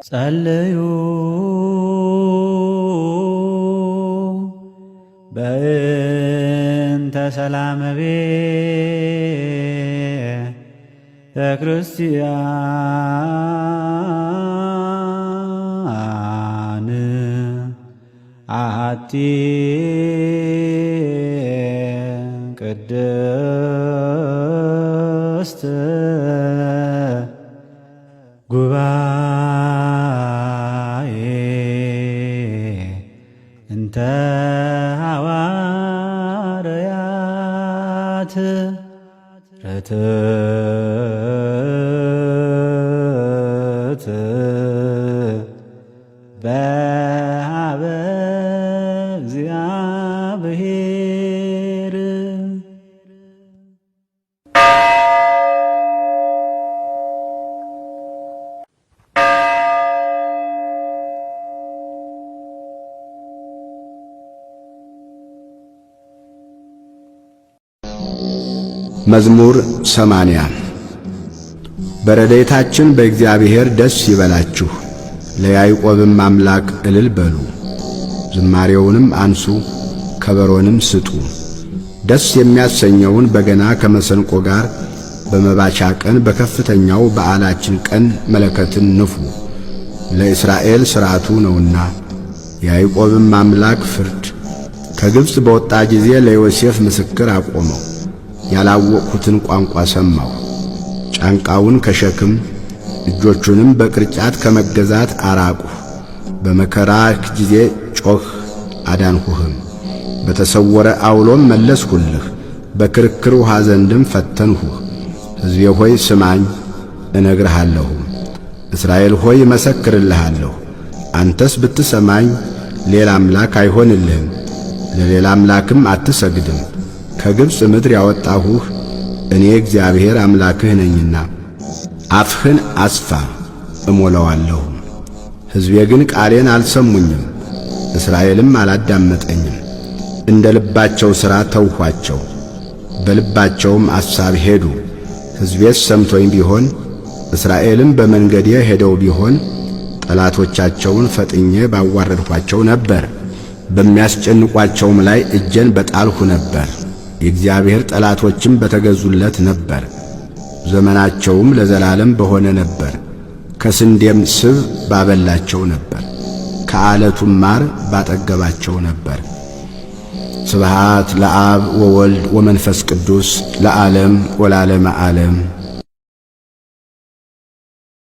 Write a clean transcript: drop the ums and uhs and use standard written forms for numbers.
ጸልዩ በእንተ ሰላም ቤተ ክርስቲያን አሐቲ ቅድስት ጉባኤ እንተ ሐዋርያት ርትዕት በኀበ እግዚአብሔር። መዝሙር 80 በረድኤታችን በእግዚአብሔር ደስ ይበላችሁ፣ ለያዕቆብም አምላክ እልል በሉ። ዝማሬውንም አንሱ፣ ከበሮንም ስጡ። ደስ የሚያሰኘውን በገና ከመሰንቆ ጋር በመባቻ ቀን በከፍተኛው በዓላችን ቀን መለከትን ንፉ። ለእስራኤል ሥርዓቱ ነውና የያዕቆብም አምላክ ፍርድ። ከግብፅ በወጣ ጊዜ ለዮሴፍ ምስክር አቆመው። ያላወቅሁትን ቋንቋ ሰማሁ። ጫንቃውን ከሸክም እጆቹንም በቅርጫት ከመገዛት አራቅሁ። በመከራህ ጊዜ ጮኽ አዳንሁህም። በተሰወረ አውሎም መለስሁልህ። በክርክር ውሃ ዘንድም ፈተንሁህ። ሕዝቤ ሆይ ስማኝ እነግርሃለሁ። እስራኤል ሆይ እመሰክርልሃለሁ። አንተስ ብትሰማኝ ሌላ አምላክ አይሆንልህም፣ ለሌላ አምላክም አትሰግድም። ከግብፅ ምድር ያወጣሁህ እኔ እግዚአብሔር አምላክህ ነኝና። አፍህን አስፋ እሞላዋለሁ። ሕዝቤ ግን ቃሌን አልሰሙኝም፣ እስራኤልም አላዳመጠኝም። እንደ ልባቸው ሥራ ተውኋቸው፣ በልባቸውም አሳብ ሄዱ። ሕዝቤስ ሰምቶኝ ቢሆን እስራኤልም በመንገዴ ሄደው ቢሆን ጠላቶቻቸውን ፈጥኜ ባዋረድኋቸው ነበር፣ በሚያስጨንቋቸውም ላይ እጄን በጣልሁ ነበር። የእግዚአብሔር ጠላቶችም በተገዙለት ነበር። ዘመናቸውም ለዘላለም በሆነ ነበር። ከስንዴም ስብ ባበላቸው ነበር፣ ከዓለቱም ማር ባጠገባቸው ነበር። ስብሃት ለአብ ወወልድ ወመንፈስ ቅዱስ ለዓለም ወላለመ ዓለም።